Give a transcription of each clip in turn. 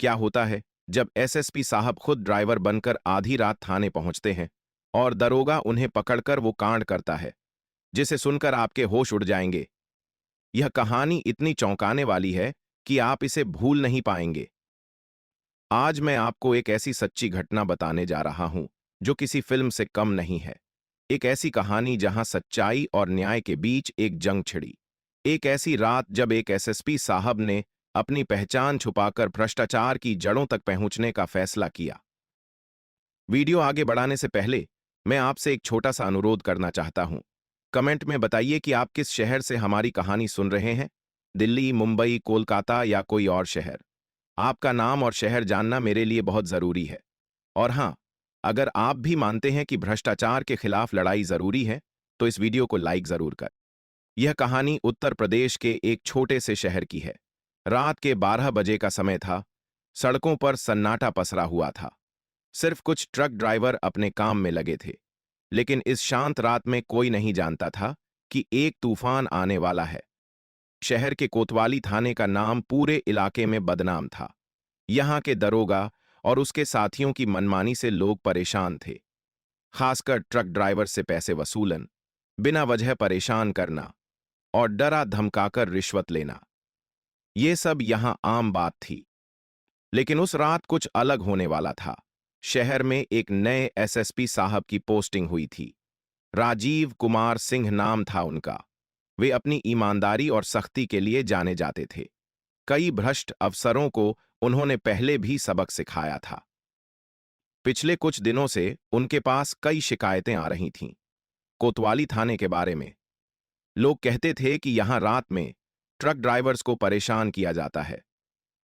क्या होता है जब एसएसपी साहब खुद ड्राइवर बनकर आधी रात थाने पहुंचते हैं और दरोगा उन्हें पकड़कर वो कांड करता है जिसे सुनकर आपके होश उड़ जाएंगे। यह कहानी इतनी चौंकाने वाली है कि आप इसे भूल नहीं पाएंगे। आज मैं आपको एक ऐसी सच्ची घटना बताने जा रहा हूं जो किसी फिल्म से कम नहीं है। एक ऐसी कहानी जहां सच्चाई और न्याय के बीच एक जंग छिड़ी। एक ऐसी रात जब एक एसएसपी साहब ने अपनी पहचान छुपाकर भ्रष्टाचार की जड़ों तक पहुंचने का फैसला किया। वीडियो आगे बढ़ाने से पहले मैं आपसे एक छोटा सा अनुरोध करना चाहता हूं। कमेंट में बताइए कि आप किस शहर से हमारी कहानी सुन रहे हैं। दिल्ली, मुंबई, कोलकाता या कोई और शहर। आपका नाम और शहर जानना मेरे लिए बहुत जरूरी है। और हां, अगर आप भी मानते हैं कि भ्रष्टाचार के खिलाफ लड़ाई जरूरी है तो इस वीडियो को लाइक जरूर कर। यह कहानी उत्तर प्रदेश के एक छोटे से शहर की है। रात के 12 बजे का समय था। सड़कों पर सन्नाटा पसरा हुआ था। सिर्फ कुछ ट्रक ड्राइवर अपने काम में लगे थे। लेकिन इस शांत रात में कोई नहीं जानता था कि एक तूफान आने वाला है। शहर के कोतवाली थाने का नाम पूरे इलाके में बदनाम था। यहां के दरोगा और उसके साथियों की मनमानी से लोग परेशान थे। खासकर ट्रक ड्राइवर से पैसे वसूलन, बिना वजह परेशान करना और डरा धमकाकर रिश्वत लेना, ये सब यहां आम बात थी। लेकिन उस रात कुछ अलग होने वाला था। शहर में एक नए एसएसपी साहब की पोस्टिंग हुई थी। राजीव कुमार सिंह नाम था उनका। वे अपनी ईमानदारी और सख्ती के लिए जाने जाते थे। कई भ्रष्ट अफसरों को उन्होंने पहले भी सबक सिखाया था। पिछले कुछ दिनों से उनके पास कई शिकायतें आ रही थीं। कोतवाली थाने के बारे में। लोग कहते थे कि यहां रात में ट्रक ड्राइवर्स को परेशान किया जाता है,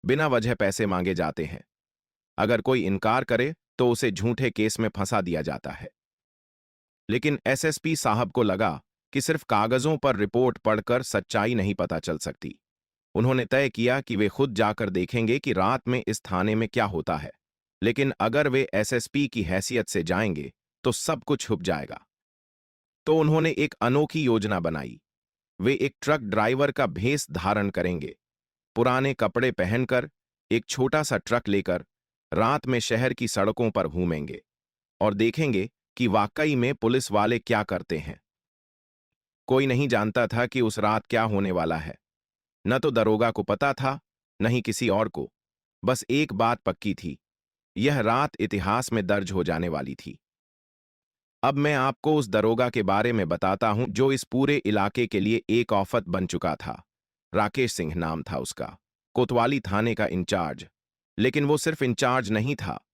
बिना वजह पैसे मांगे जाते हैं। अगर कोई इनकार करे तो उसे झूठे केस में फंसा दिया जाता है। लेकिन एसएसपी साहब को लगा कि सिर्फ कागजों पर रिपोर्ट पढ़कर सच्चाई नहीं पता चल सकती। उन्होंने तय किया कि वे खुद जाकर देखेंगे कि रात में इस थाने में क्या होता है। लेकिन अगर वे एसएसपी की हैसियत से जाएंगे तो सब कुछ छुप जाएगा। तो उन्होंने एक अनोखी योजना बनाई। वे एक ट्रक ड्राइवर का भेष धारण करेंगे। पुराने कपड़े पहनकर एक छोटा सा ट्रक लेकर रात में शहर की सड़कों पर घूमेंगे और देखेंगे कि वाकई में पुलिस वाले क्या करते हैं। कोई नहीं जानता था कि उस रात क्या होने वाला है। न तो दरोगा को पता था, न ही किसी और को। बस एक बात पक्की थी, यह रात इतिहास में दर्ज हो जाने वाली थी। अब मैं आपको उस दरोगा के बारे में बताता हूं जो इस पूरे इलाके के लिए एक औफत बन चुका था। राकेश सिंह नाम था उसका, कोतवाली थाने का इंचार्ज। लेकिन वो सिर्फ इंचार्ज नहीं था,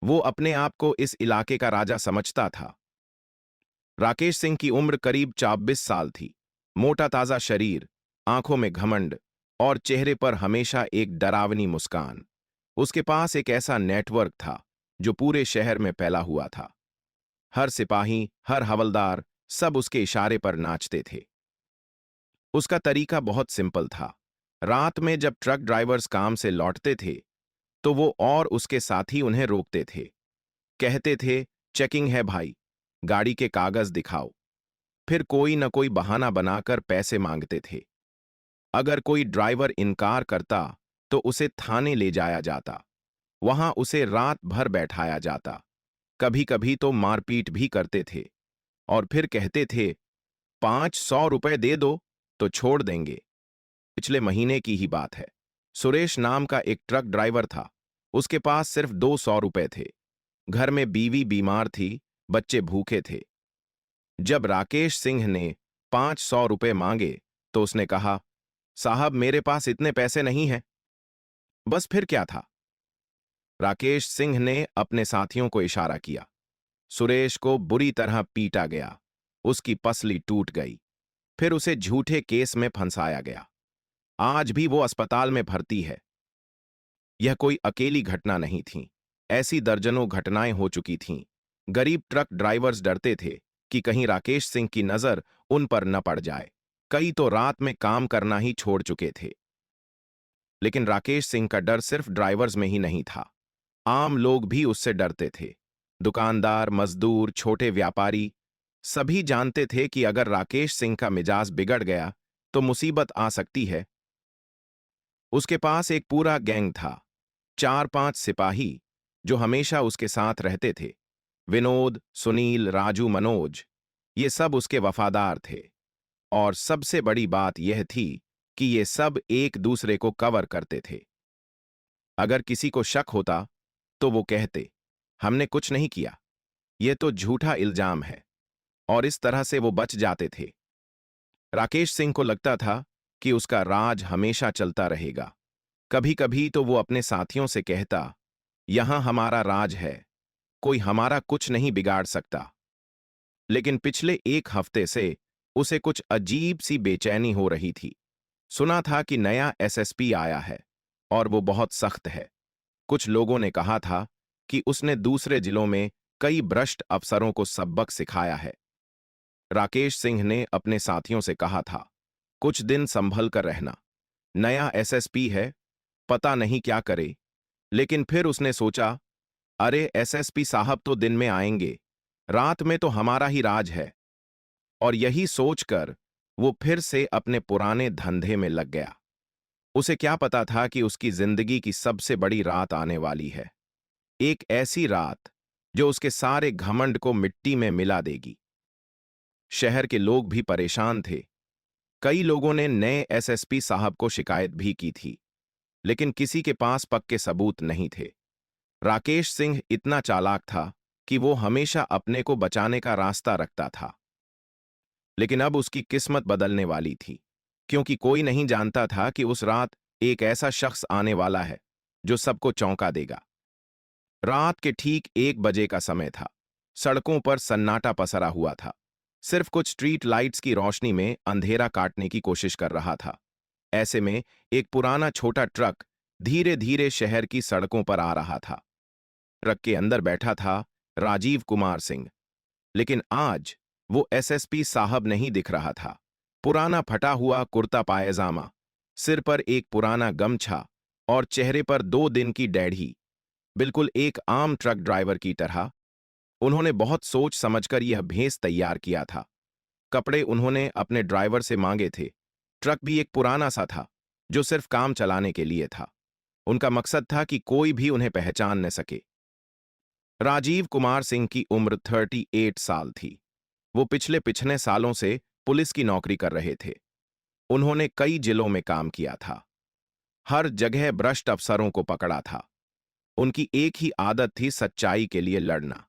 वो अपने आप को इस इलाके का राजा समझता था। राकेश सिंह की उम्र करीब 24 साल थी। मोटा ताजा शरीर, आंखों में घमंड और चेहरे पर हमेशा एक डरावनी मुस्कान। उसके पास एक ऐसा नेटवर्क था जो पूरे शहर में फैला हुआ था। हर सिपाही, हर हवलदार, सब उसके इशारे पर नाचते थे। उसका तरीका बहुत सिंपल था। रात में जब ट्रक ड्राइवर्स काम से लौटते थे तो वो और उसके साथी उन्हें रोकते थे। कहते थे, चेकिंग है भाई, गाड़ी के कागज दिखाओ। फिर कोई न कोई बहाना बनाकर पैसे मांगते थे। अगर कोई ड्राइवर इनकार करता तो उसे थाने ले जाया जाता। वहां उसे रात भर बैठाया जाता। कभी कभी तो मारपीट भी करते थे और फिर कहते थे, 500 रुपए दे दो तो छोड़ देंगे। पिछले महीने की ही बात है। सुरेश नाम का एक ट्रक ड्राइवर था। उसके पास सिर्फ 200 रुपए थे। घर में बीवी बीमार थी, बच्चे भूखे थे। जब राकेश सिंह ने 500 रुपए मांगे तो उसने कहा, साहब मेरे पास इतने पैसे नहीं हैं। बस फिर क्या था? राकेश सिंह ने अपने साथियों को इशारा किया। सुरेश को बुरी तरह पीटा गया। उसकी पसली टूट गई। फिर उसे झूठे केस में फंसाया गया। आज भी वो अस्पताल में भर्ती है। यह कोई अकेली घटना नहीं थी। ऐसी दर्जनों घटनाएं हो चुकी थीं। गरीब ट्रक ड्राइवर्स डरते थे कि कहीं राकेश सिंह की नजर उन पर न पड़ जाए। कई तो रात में काम करना ही छोड़ चुके थे। लेकिन राकेश सिंह का डर सिर्फ ड्राइवर्स में ही नहीं था। आम लोग भी उससे डरते थे। दुकानदार, मजदूर, छोटे व्यापारी, सभी जानते थे कि अगर राकेश सिंह का मिजाज बिगड़ गया तो मुसीबत आ सकती है। उसके पास एक पूरा गैंग था। 4-5 सिपाही जो हमेशा उसके साथ रहते थे, विनोद, सुनील, राजू, मनोज, ये सब उसके वफादार थे। और सबसे बड़ी बात यह थी कि ये सब एक दूसरे को कवर करते थे। अगर किसी को शक होता तो वो कहते, हमने कुछ नहीं किया, ये तो झूठा इल्जाम है, और इस तरह से वो बच जाते थे। राकेश सिंह को लगता था कि उसका राज हमेशा चलता रहेगा। कभी कभी तो वो अपने साथियों से कहता, यहां हमारा राज है, कोई हमारा कुछ नहीं बिगाड़ सकता। लेकिन पिछले एक हफ्ते से उसे कुछ अजीब सी बेचैनी हो रही थी। सुना था कि नया एसएसपी आया है और वो बहुत सख्त है। कुछ लोगों ने कहा था कि उसने दूसरे जिलों में कई भ्रष्ट अफसरों को सबक सिखाया है। राकेश सिंह ने अपने साथियों से कहा था, कुछ दिन संभल कर रहना, नया एसएसपी है, पता नहीं क्या करे। लेकिन फिर उसने सोचा, अरे एसएसपी साहब तो दिन में आएंगे, रात में तो हमारा ही राज है। और यही सोचकर वो फिर से अपने पुराने धंधे में लग गया। उसे क्या पता था कि उसकी जिंदगी की सबसे बड़ी रात आने वाली है, एक ऐसी रात जो उसके सारे घमंड को मिट्टी में मिला देगी। शहर के लोग भी परेशान थे। कई लोगों ने नए एसएसपी साहब को शिकायत भी की थी, लेकिन किसी के पास पक्के सबूत नहीं थे। राकेश सिंह इतना चालाक था कि वो हमेशा अपने को बचाने का रास्ता रखता था। लेकिन अब उसकी किस्मत बदलने वाली थी, क्योंकि कोई नहीं जानता था कि उस रात एक ऐसा शख्स आने वाला है जो सबको चौंका देगा। रात के ठीक 1 बजे का समय था। सड़कों पर सन्नाटा पसरा हुआ था। सिर्फ कुछ स्ट्रीट लाइट्स की रोशनी में अंधेरा काटने की कोशिश कर रहा था। ऐसे में एक पुराना छोटा ट्रक धीरे धीरे शहर की सड़कों पर आ रहा था। ट्रक के अंदर बैठा था राजीव कुमार सिंह। लेकिन आज वो एसएसपी साहब नहीं दिख रहा था। पुराना फटा हुआ कुर्ता पायजामा, सिर पर एक पुराना गमछा और चेहरे पर 2 दिन की डेढ़ी, बिल्कुल एक आम ट्रक ड्राइवर की तरह। उन्होंने बहुत सोच समझकर यह भेस तैयार किया था। कपड़े उन्होंने अपने ड्राइवर से मांगे थे। ट्रक भी एक पुराना सा था जो सिर्फ काम चलाने के लिए था। उनका मकसद था कि कोई भी उन्हें पहचान न सके। राजीव कुमार सिंह की उम्र 38 साल थी। वो पिछले पिछले सालों से पुलिस की नौकरी कर रहे थे। उन्होंने कई जिलों में काम किया था, हर जगह भ्रष्ट अफसरों को पकड़ा था। उनकी एक ही आदत थी, सच्चाई के लिए लड़ना।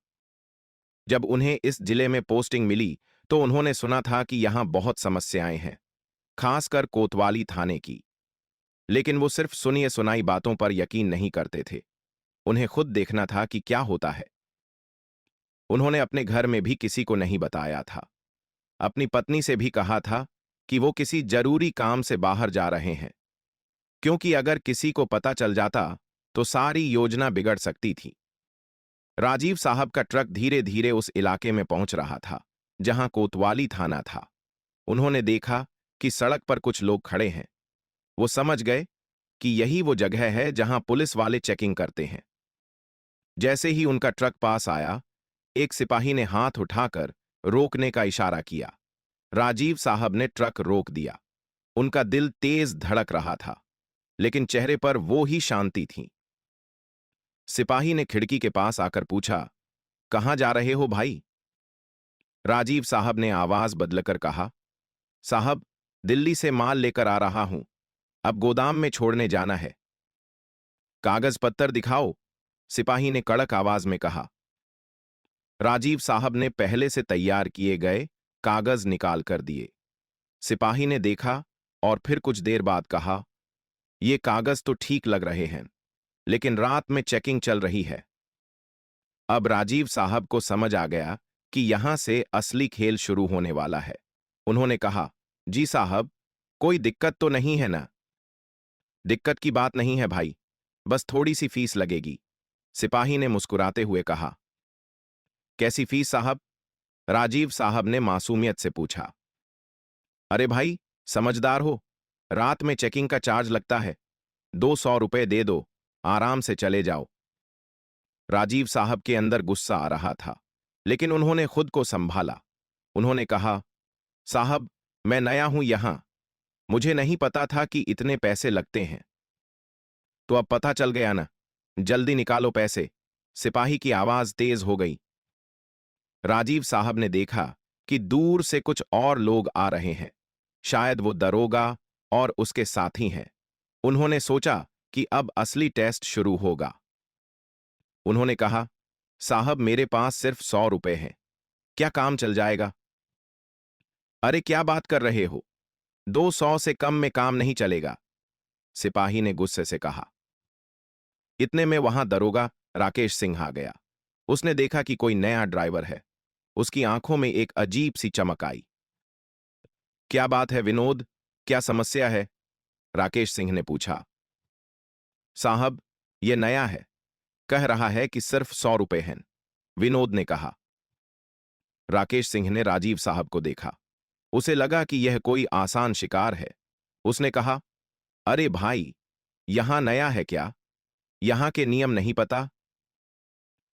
जब उन्हें इस जिले में पोस्टिंग मिली तो उन्होंने सुना था कि यहां बहुत समस्याएं हैं, खासकर कोतवाली थाने की। लेकिन वो सिर्फ सुनिए सुनाई बातों पर यकीन नहीं करते थे। उन्हें खुद देखना था कि क्या होता है। उन्होंने अपने घर में भी किसी को नहीं बताया था। अपनी पत्नी से भी कहा था कि वो किसी जरूरी काम से बाहर जा रहे हैं, क्योंकि अगर किसी को पता चल जाता तो सारी योजना बिगड़ सकती थी। राजीव साहब का ट्रक धीरे धीरे उस इलाके में पहुंच रहा था जहां कोतवाली थाना था। उन्होंने देखा कि सड़क पर कुछ लोग खड़े हैं। वो समझ गए कि यही वो जगह है जहां पुलिस वाले चेकिंग करते हैं। जैसे ही उनका ट्रक पास आया, एक सिपाही ने हाथ उठाकर रोकने का इशारा किया। राजीव साहब ने ट्रक रोक दिया। उनका दिल तेज धड़क रहा था, लेकिन चेहरे पर वो ही शांति थी। सिपाही ने खिड़की के पास आकर पूछा, कहां जा रहे हो भाई? राजीव साहब ने आवाज बदलकर कहा, साहब, दिल्ली से माल लेकर आ रहा हूं, अब गोदाम में छोड़ने जाना है। कागज पत्तर दिखाओ, सिपाही ने कड़क आवाज में कहा। राजीव साहब ने पहले से तैयार किए गए कागज निकाल कर दिए। सिपाही ने देखा और फिर कुछ देर बाद कहा, ये कागज तो ठीक लग रहे हैं, लेकिन रात में चेकिंग चल रही है। अब राजीव साहब को समझ आ गया कि यहां से असली खेल शुरू होने वाला है। उन्होंने कहा, जी साहब, कोई दिक्कत तो नहीं है ना? दिक्कत की बात नहीं है भाई, बस थोड़ी सी फीस लगेगी, सिपाही ने मुस्कुराते हुए कहा। कैसी फीस साहब? राजीव साहब ने मासूमियत से पूछा। अरे भाई, समझदार हो, रात में चेकिंग का चार्ज लगता है, 200 रुपए दे दो, आराम से चले जाओ। राजीव साहब के अंदर गुस्सा आ रहा था, लेकिन उन्होंने खुद को संभाला। उन्होंने कहा, साहब, मैं नया हूं यहां, मुझे नहीं पता था कि इतने पैसे लगते हैं। तो अब पता चल गया ना, जल्दी निकालो पैसे। सिपाही की आवाज तेज हो गई। राजीव साहब ने देखा कि दूर से कुछ और लोग आ रहे हैं। शायद वो दरोगा और उसके साथी हैं। उन्होंने सोचा कि अब असली टेस्ट शुरू होगा। उन्होंने कहा, साहब मेरे पास सिर्फ 100 रुपए हैं। क्या काम चल जाएगा? अरे क्या बात कर रहे हो? 200 से कम में काम नहीं चलेगा, सिपाही ने गुस्से से कहा। इतने में वहां दरोगा राकेश सिंह आ गया। उसने देखा कि कोई नया ड्राइवर है। उसकी आंखों में एक अजीब सी चमक आई। क्या बात है विनोद, क्या समस्या है? राकेश सिंह ने पूछा। साहब, यह नया है, कह रहा है कि सिर्फ 100 रुपए हैं, विनोद ने कहा। राकेश सिंह ने राजीव साहब को देखा। उसे लगा कि यह कोई आसान शिकार है। उसने कहा, अरे भाई, यहां नया है क्या? यहां के नियम नहीं पता?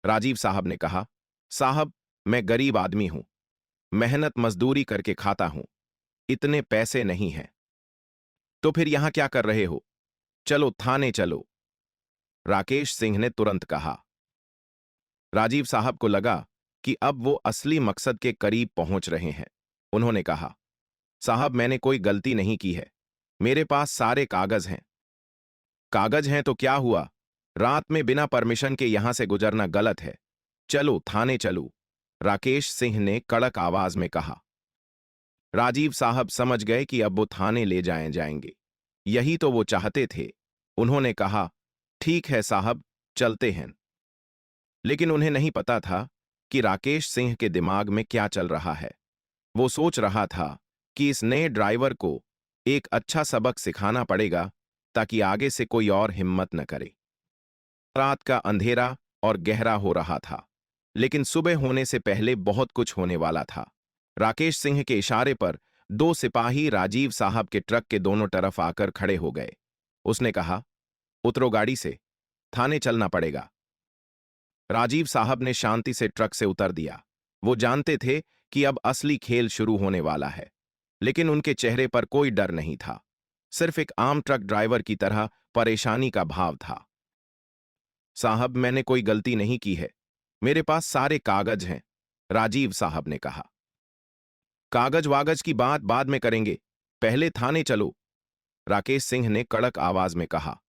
राजीव साहब ने कहा, साहब मैं गरीब आदमी हूं, मेहनत मजदूरी करके खाता हूं, इतने पैसे नहीं हैं। तो फिर यहां क्या कर रहे हो? चलो थाने चलो, राकेश सिंह ने तुरंत कहा। राजीव साहब को लगा कि अब वो असली मकसद के करीब पहुंच रहे हैं। उन्होंने कहा, साहब मैंने कोई गलती नहीं की है, मेरे पास सारे कागज हैं। कागज हैं तो क्या हुआ? रात में बिना परमिशन के यहां से गुजरना गलत है। चलो थाने चलो, राकेश सिंह ने कड़क आवाज में कहा। राजीव साहब समझ गए कि अब वो थाने ले जाएंगे। यही तो वो चाहते थे। उन्होंने कहा, ठीक है साहब, चलते हैं। लेकिन उन्हें नहीं पता था कि राकेश सिंह के दिमाग में क्या चल रहा है। वो सोच रहा था कि इस नए ड्राइवर को एक अच्छा सबक सिखाना पड़ेगा ताकि आगे से कोई और हिम्मत न करे। रात का अंधेरा और गहरा हो रहा था, लेकिन सुबह होने से पहले बहुत कुछ होने वाला था। राकेश सिंह के इशारे पर 2 सिपाही राजीव साहब के ट्रक के दोनों तरफ आकर खड़े हो गए। उसने कहा, उतरो गाड़ी से, थाने चलना पड़ेगा। राजीव साहब ने शांति से ट्रक से उतर दिया। वो जानते थे कि अब असली खेल शुरू होने वाला है, लेकिन उनके चेहरे पर कोई डर नहीं था, सिर्फ एक आम ट्रक ड्राइवर की तरह परेशानी का भाव था। साहब मैंने कोई गलती नहीं की है, मेरे पास सारे कागज हैं, राजीव साहब ने कहा। कागज वागज की बात बाद में करेंगे, पहले थाने चलो, राकेश सिंह ने कड़क आवाज में कहा।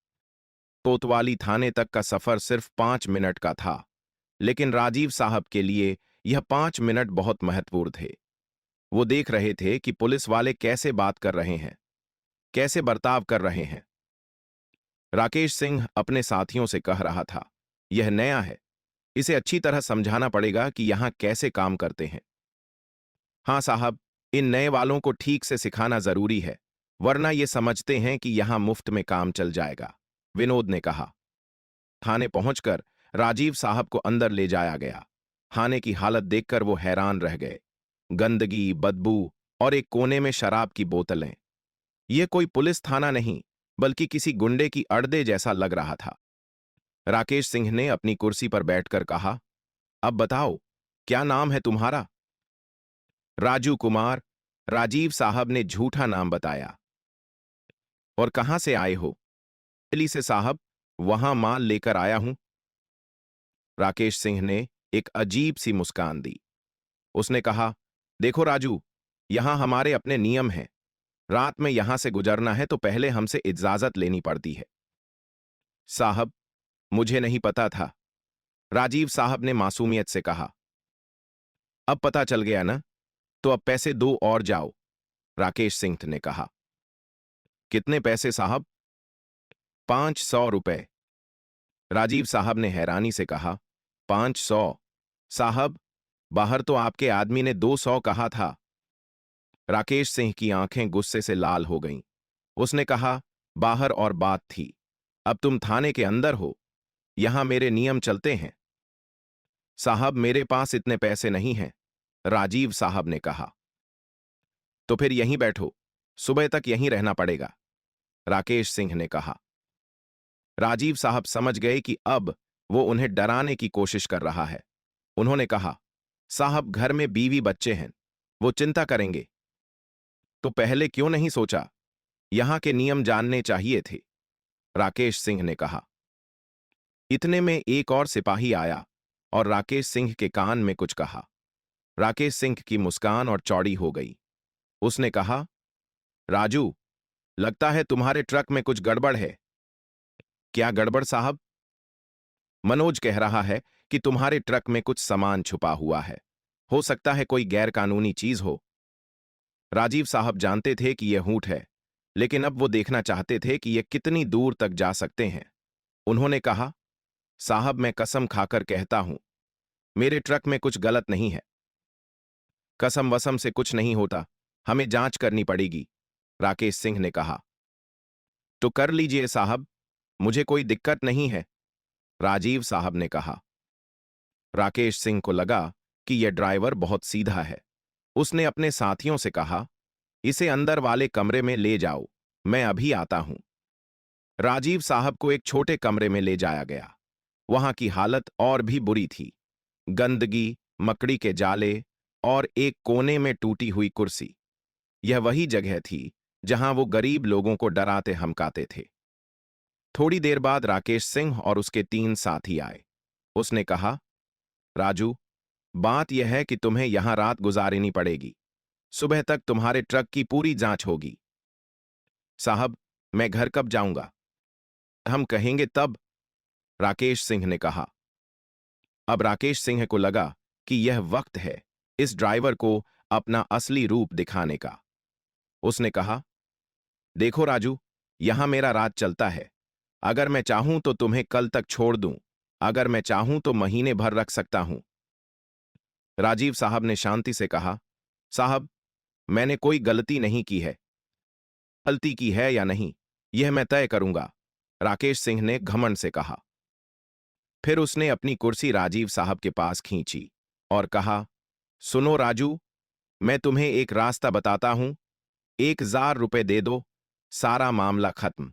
कोतवाली थाने तक का सफर सिर्फ 5 मिनट का था, लेकिन राजीव साहब के लिए यह 5 मिनट बहुत महत्वपूर्ण थे। वो देख रहे थे कि पुलिस वाले कैसे बात कर रहे हैं, कैसे बर्ताव कर रहे हैं। राकेश सिंह अपने साथियों से कह रहा था, यह नया है, इसे अच्छी तरह समझाना पड़ेगा कि यहां कैसे काम करते हैं। हां साहब, इन नए वालों को ठीक से सिखाना जरूरी है, वरना ये समझते हैं कि यहां मुफ्त में काम चल जाएगा, विनोद ने कहा। थाने पहुंचकर राजीव साहब को अंदर ले जाया गया। थाने की हालत देखकर वो हैरान रह गए। गंदगी, बदबू और एक कोने में शराब की बोतलें। यह कोई पुलिस थाना नहीं, बल्कि किसी गुंडे की अड्डे जैसा लग रहा था। राकेश सिंह ने अपनी कुर्सी पर बैठकर कहा, अब बताओ, क्या नाम है तुम्हारा? राजू कुमार, राजीव साहब ने झूठा नाम बताया। और कहां से आए हो? दिल्ली से साहब, वहां माल लेकर आया हूं। राकेश सिंह ने एक अजीब सी मुस्कान दी। उसने कहा, देखो राजू, यहां हमारे अपने नियम हैं। रात में यहां से गुजरना है तो पहले हमसे इजाजत लेनी पड़ती है। साहब, मुझे नहीं पता था, राजीव साहब ने मासूमियत से कहा। अब पता चल गया ना, तो अब पैसे दो और जाओ, राकेश सिंह ने कहा। कितने पैसे साहब? 500 रुपए। राजीव साहब ने हैरानी से कहा, 500? साहब, बाहर तो आपके आदमी ने 200 कहा था। राकेश सिंह की आंखें गुस्से से लाल हो गईं। उसने कहा, बाहर और बात थी, अब तुम थाने के अंदर हो, यहां मेरे नियम चलते हैं। साहब मेरे पास इतने पैसे नहीं हैं, राजीव साहब ने कहा। तो फिर यहीं बैठो, सुबह तक यहीं रहना पड़ेगा, राकेश सिंह ने कहा। राजीव साहब समझ गए कि अब वो उन्हें डराने की कोशिश कर रहा है। उन्होंने कहा, साहब घर में बीवी बच्चे हैं, वो चिंता करेंगे। तो पहले क्यों नहीं सोचा? यहां के नियम जानने चाहिए थे, राकेश सिंह ने कहा। इतने में एक और सिपाही आया और राकेश सिंह के कान में कुछ कहा। राकेश सिंह की मुस्कान और चौड़ी हो गई। उसने कहा, राजू, लगता है तुम्हारे ट्रक में कुछ गड़बड़ है। क्या गड़बड़ साहब? मनोज कह रहा है कि तुम्हारे ट्रक में कुछ सामान छुपा हुआ है। हो सकता है कोई गैरकानूनी चीज हो। राजीव साहब जानते थे कि यह हूठ है, लेकिन अब वो देखना चाहते थे कि यह कितनी दूर तक जा सकते हैं। उन्होंने कहा, साहब, मैं कसम खाकर कहता हूं, मेरे ट्रक में कुछ गलत नहीं है। कसम वसम से कुछ नहीं होता, हमें जांच करनी पड़ेगी, राकेश सिंह ने कहा। तो कर लीजिए साहब, मुझे कोई दिक्कत नहीं है, राजीव साहब ने कहा। राकेश सिंह को लगा कि यह ड्राइवर बहुत सीधा है। उसने अपने साथियों से कहा, इसे अंदर वाले कमरे में ले जाओ, मैं अभी आता हूं। राजीव साहब को एक छोटे कमरे में ले जाया गया। वहां की हालत और भी बुरी थी। गंदगी, मकड़ी के जाले और एक कोने में टूटी हुई कुर्सी। यह वही जगह थी जहां वो गरीब लोगों को डराते धमकाते थे। थोड़ी देर बाद राकेश सिंह और उसके 3 साथी आए। उसने कहा, राजू, बात यह है कि तुम्हें यहां रात गुजारनी पड़ेगी। सुबह तक तुम्हारे ट्रक की पूरी जांच होगी। साहब, मैं घर कब जाऊंगा? हम कहेंगे तब, राकेश सिंह ने कहा। अब राकेश सिंह को लगा कि यह वक्त है इस ड्राइवर को अपना असली रूप दिखाने का। उसने कहा, देखो राजू, यहां मेरा राज चलता है। अगर मैं चाहूं तो तुम्हें कल तक छोड़ दूं, अगर मैं चाहूं तो महीने भर रख सकता हूं। राजीव साहब ने शांति से कहा, साहब, मैंने कोई गलती नहीं की है। गलती की है या नहीं, यह मैं तय करूंगा, राकेश सिंह ने घमंड से कहा। फिर उसने अपनी कुर्सी राजीव साहब के पास खींची और कहा, सुनो राजू, मैं तुम्हें एक रास्ता बताता हूं, 1,000 रुपए दे दो, सारा मामला खत्म।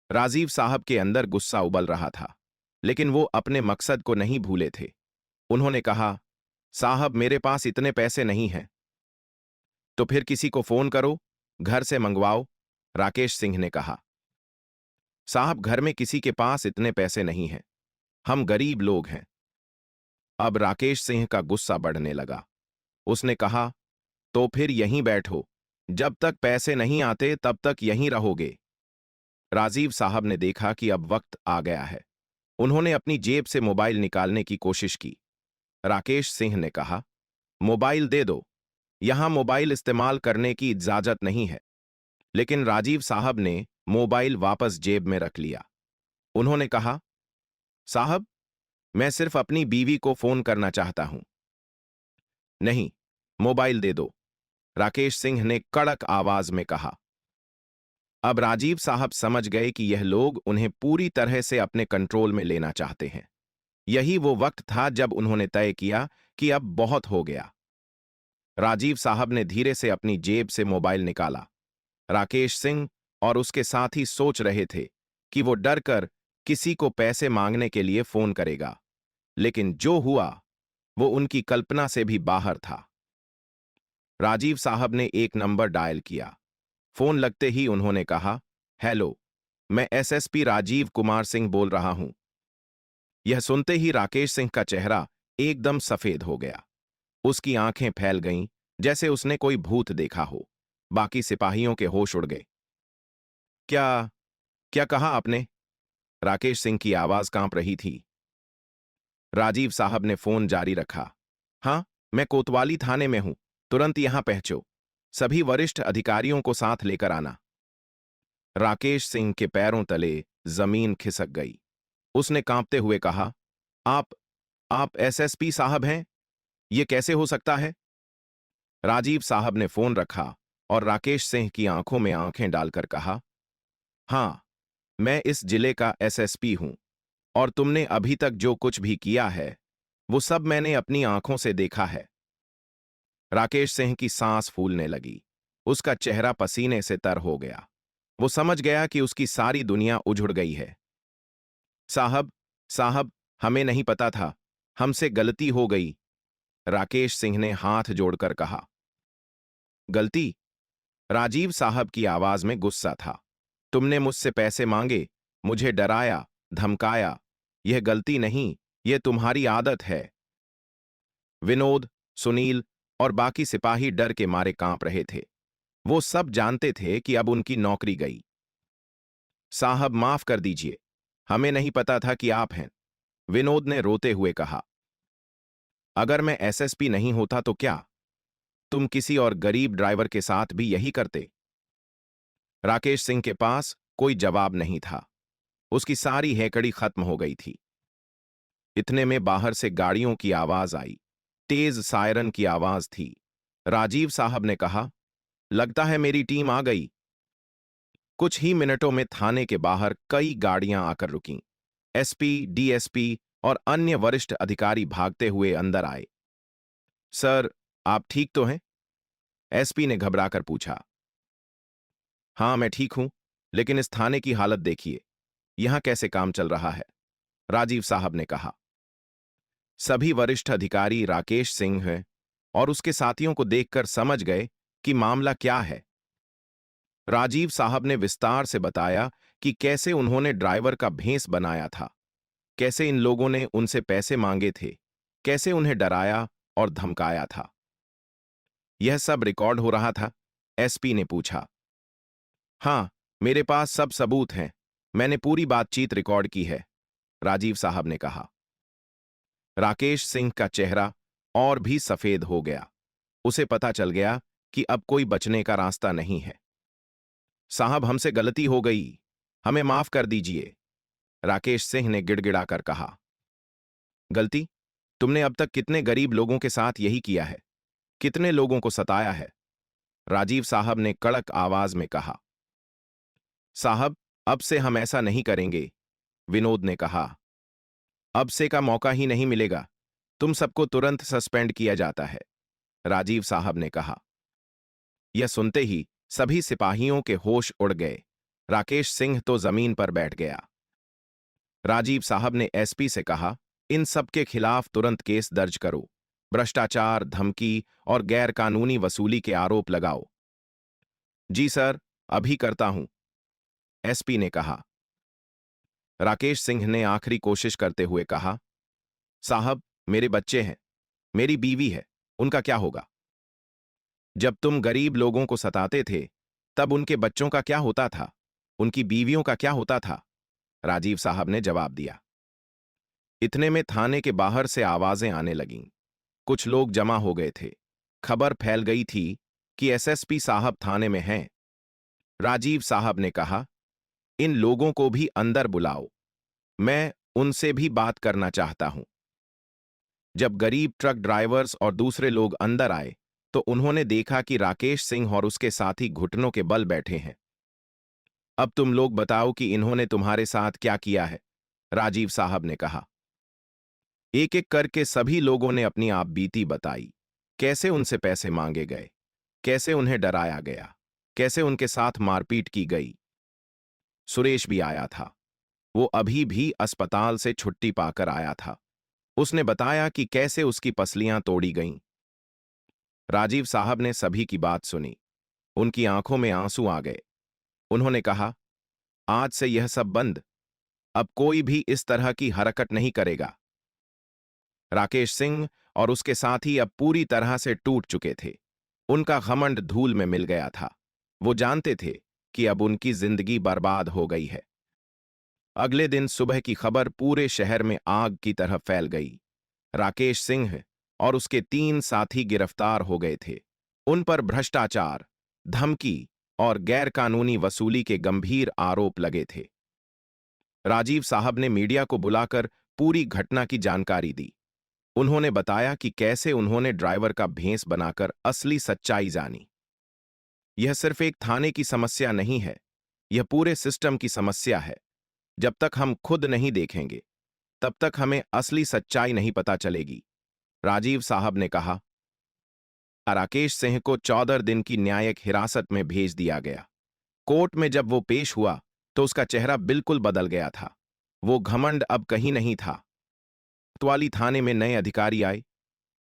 राजीव साहब के अंदर गुस्सा उबल रहा था, लेकिन वो अपने मकसद को नहीं भूले थे। उन्होंने कहा, साहब, मेरे पास इतने पैसे नहीं हैं। तो फिर किसी को फोन करो, घर से मंगवाओ, राकेश सिंह ने कहा। साहब, घर में किसी के पास इतने पैसे नहीं हैं, हम गरीब लोग हैं। अब राकेश सिंह का गुस्सा बढ़ने लगा। उसने कहा, तो फिर यहीं बैठो, जब तक पैसे नहीं आते तब तक यहीं रहोगे। राजीव साहब ने देखा कि अब वक्त आ गया है। उन्होंने अपनी जेब से मोबाइल निकालने की कोशिश की। राकेश सिंह ने कहा, मोबाइल दे दो, यहां मोबाइल इस्तेमाल करने की इजाजत नहीं है। लेकिन राजीव साहब ने मोबाइल वापस जेब में रख लिया। उन्होंने कहा, साहब, मैं सिर्फ अपनी बीवी को फोन करना चाहता हूं। नहीं, मोबाइल दे दो, राकेश सिंह ने कड़क आवाज में कहा। अब राजीव साहब समझ गए कि यह लोग उन्हें पूरी तरह से अपने कंट्रोल में लेना चाहते हैं। यही वो वक्त था जब उन्होंने तय किया कि अब बहुत हो गया। राजीव साहब ने धीरे से अपनी जेब से मोबाइल निकाला। राकेश सिंह और उसके साथी सोच रहे थे कि वो डरकर किसी को पैसे मांगने के लिए फोन करेगा, लेकिन जो हुआ वो उनकी कल्पना से भी बाहर था। राजीव साहब ने एक नंबर डायल किया। फोन लगते ही उन्होंने कहा, हेलो, मैं एसएसपी राजीव कुमार सिंह बोल रहा हूं। यह सुनते ही राकेश सिंह का चेहरा एकदम सफेद हो गया। उसकी आंखें फैल गईं, जैसे उसने कोई भूत देखा हो। बाकी सिपाहियों के होश उड़ गए। क्या क्या कहा आपने? राकेश सिंह की आवाज कांप रही थी। राजीव साहब ने फोन जारी रखा। हां, मैं कोतवाली थाने में हूं, तुरंत यहां पहुंचो, सभी वरिष्ठ अधिकारियों को साथ लेकर आना। राकेश सिंह के पैरों तले जमीन खिसक गई। उसने कांपते हुए कहा, आप एसएसपी साहब हैं? यह कैसे हो सकता है? राजीव साहब ने फोन रखा और राकेश सिंह की आंखों में आंखें डालकर कहा, हां, मैं इस जिले का एसएसपी हूं और तुमने अभी तक जो कुछ भी किया है वो सब मैंने अपनी आंखों से देखा है। राकेश सिंह की सांस फूलने लगी। उसका चेहरा पसीने से तर हो गया। वो समझ गया कि उसकी सारी दुनिया उजड़ गई है। साहब, साहब, हमें नहीं पता था, हमसे गलती हो गई, राकेश सिंह ने हाथ जोड़कर कहा। गलती? राजीव साहब की आवाज में गुस्सा था। तुमने मुझसे पैसे मांगे, मुझे डराया, धमकाया, यह गलती नहीं, यह तुम्हारी आदत है। विनोद, सुनील और बाकी सिपाही डर के मारे कांप रहे थे। वो सब जानते थे कि अब उनकी नौकरी गई। साहब माफ कर दीजिए, हमें नहीं पता था कि आप हैं, विनोद ने रोते हुए कहा। अगर मैं एसएसपी नहीं होता तो क्या तुम किसी और गरीब ड्राइवर के साथ भी यही करते? राकेश सिंह के पास कोई जवाब नहीं था। उसकी सारी हैकड़ी खत्म हो गई थी। इतने में बाहर से गाड़ियों की आवाज आई। तेज सायरन की आवाज थी। राजीव साहब ने कहा, लगता है मेरी टीम आ गई। कुछ ही मिनटों में थाने के बाहर कई गाड़ियां आकर रुकीं। एसपी, डीएसपी और अन्य वरिष्ठ अधिकारी भागते हुए अंदर आए। सर, आप ठीक तो हैं? एसपी ने घबराकर पूछा। हाँ, मैं ठीक हूं, लेकिन इस थाने की हालत देखिए। यहां कैसे काम चल रहा है, राजीव साहब ने कहा। सभी वरिष्ठ अधिकारी राकेश सिंह हैं और उसके साथियों को देखकर समझ गए कि मामला क्या है। राजीव साहब ने विस्तार से बताया कि कैसे उन्होंने ड्राइवर का भेष बनाया था, कैसे इन लोगों ने उनसे पैसे मांगे थे, कैसे उन्हें डराया और धमकाया था। यह सब रिकॉर्ड हो रहा था? एसपी ने पूछा। हाँ, मेरे पास सब सबूत हैं। मैंने पूरी बातचीत रिकॉर्ड की है, राजीव साहब ने कहा। राकेश सिंह का चेहरा और भी सफेद हो गया। उसे पता चल गया कि अब कोई बचने का रास्ता नहीं है। साहब, हमसे गलती हो गई, हमें माफ कर दीजिए, राकेश सिंह ने गिड़गिड़ाकर कहा। गलती? तुमने अब तक कितने गरीब लोगों के साथ यही किया है? कितने लोगों को सताया है? राजीव साहब ने कड़क आवाज में कहा। साहब, अब से हम ऐसा नहीं करेंगे, विनोद ने कहा। अब से का मौका ही नहीं मिलेगा। तुम सबको तुरंत सस्पेंड किया जाता है, राजीव साहब ने कहा। यह सुनते ही सभी सिपाहियों के होश उड़ गए। राकेश सिंह तो जमीन पर बैठ गया। राजीव साहब ने एसपी से कहा, इन सबके खिलाफ तुरंत केस दर्ज करो। भ्रष्टाचार, धमकी और गैरकानूनी वसूली के आरोप लगाओ। जी सर, अभी करता हूं, एसपी ने कहा। राकेश सिंह ने आखिरी कोशिश करते हुए कहा, साहब, मेरे बच्चे हैं, मेरी बीवी है, उनका क्या होगा? जब तुम गरीब लोगों को सताते थे, तब उनके बच्चों का क्या होता था? उनकी बीवियों का क्या होता था? राजीव साहब ने जवाब दिया। इतने में थाने के बाहर से आवाजें आने लगीं। कुछ लोग जमा हो गए थे। खबर फैल गई थी कि एसएसपी साहब थाने में हैं। राजीव साहब ने कहा, इन लोगों को भी अंदर बुलाओ, मैं उनसे भी बात करना चाहता हूं। जब गरीब ट्रक ड्राइवर्स और दूसरे लोग अंदर आए, तो उन्होंने देखा कि राकेश सिंह और उसके साथी घुटनों के बल बैठे हैं। अब तुम लोग बताओ कि इन्होंने तुम्हारे साथ क्या किया है, राजीव साहब ने कहा। एक एक करके सभी लोगों ने अपनी आपबीती बताई। कैसे उनसे पैसे मांगे गए, कैसे उन्हें डराया गया, कैसे उनके साथ मारपीट की गई। सुरेश भी आया था। वो अभी भी अस्पताल से छुट्टी पाकर आया था। उसने बताया कि कैसे उसकी पसलियां तोड़ी गईं। राजीव साहब ने सभी की बात सुनी। उनकी आंखों में आंसू आ गए। उन्होंने कहा, आज से यह सब बंद। अब कोई भी इस तरह की हरकत नहीं करेगा। राकेश सिंह और उसके साथी अब पूरी तरह से टूट चुके थे। उनका घमंड धूल में मिल गया था। वो जानते थे कि अब उनकी जिंदगी बर्बाद हो गई है। अगले दिन सुबह की खबर पूरे शहर में आग की तरह फैल गई। राकेश सिंह और उसके 3 साथी गिरफ्तार हो गए थे। उन पर भ्रष्टाचार, धमकी और गैरकानूनी वसूली के गंभीर आरोप लगे थे। राजीव साहब ने मीडिया को बुलाकर पूरी घटना की जानकारी दी। उन्होंने बताया कि कैसे उन्होंने ड्राइवर का भेष बनाकर असली सच्चाई जानी। यह सिर्फ एक थाने की समस्या नहीं है, यह पूरे सिस्टम की समस्या है। जब तक हम खुद नहीं देखेंगे, तब तक हमें असली सच्चाई नहीं पता चलेगी, राजीव साहब ने कहा। राकेश सिंह को 14 दिन की न्यायिक हिरासत में भेज दिया गया। कोर्ट में जब वो पेश हुआ, तो उसका चेहरा बिल्कुल बदल गया था। वो घमंड अब कहीं नहीं था। कोतवाली थाने में नए अधिकारी आए।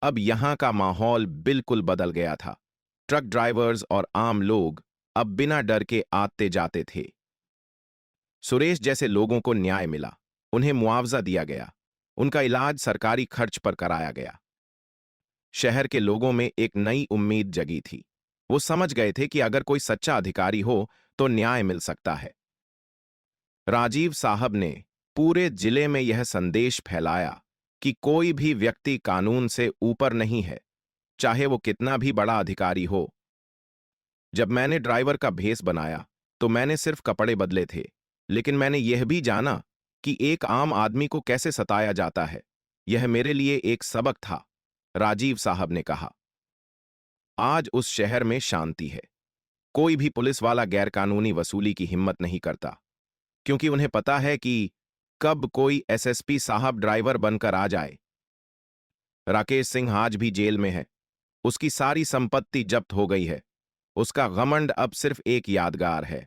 अब यहां का माहौल बिल्कुल बदल गया था। ट्रक ड्राइवर्स और आम लोग अब बिना डर के आते जाते थे। सुरेश जैसे लोगों को न्याय मिला। उन्हें मुआवजा दिया गया। उनका इलाज सरकारी खर्च पर कराया गया। शहर के लोगों में एक नई उम्मीद जगी थी। वो समझ गए थे कि अगर कोई सच्चा अधिकारी हो तो न्याय मिल सकता है। राजीव साहब ने पूरे जिले में यह संदेश फैलाया कि कोई भी व्यक्ति कानून से ऊपर नहीं है, चाहे वो कितना भी बड़ा अधिकारी हो। जब मैंने ड्राइवर का भेष बनाया तो मैंने सिर्फ कपड़े बदले थे, लेकिन मैंने यह भी जाना कि एक आम आदमी को कैसे सताया जाता है। यह मेरे लिए एक सबक था, राजीव साहब ने कहा। आज उस शहर में शांति है। कोई भी पुलिस वाला गैरकानूनी वसूली की हिम्मत नहीं करता, क्योंकि उन्हें पता है कि कब कोई एसएसपी साहब ड्राइवर बनकर आ जाए। राकेश सिंह आज भी जेल में है। उसकी सारी संपत्ति जब्त हो गई है। उसका घमंड अब सिर्फ एक यादगार है।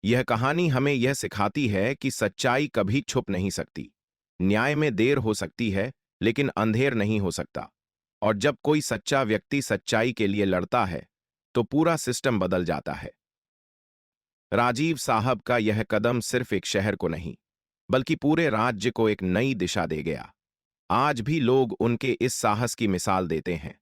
यह कहानी हमें यह सिखाती है कि सच्चाई कभी छुप नहीं सकती। न्याय में देर हो सकती है, लेकिन अंधेर नहीं हो सकता। और जब कोई सच्चा व्यक्ति सच्चाई के लिए लड़ता है तो पूरा सिस्टम बदल जाता है। राजीव साहब का यह कदम सिर्फ एक शहर को नहीं, बल्कि पूरे राज्य को एक नई दिशा दे गया। आज भी लोग उनके इस साहस की मिसाल देते हैं।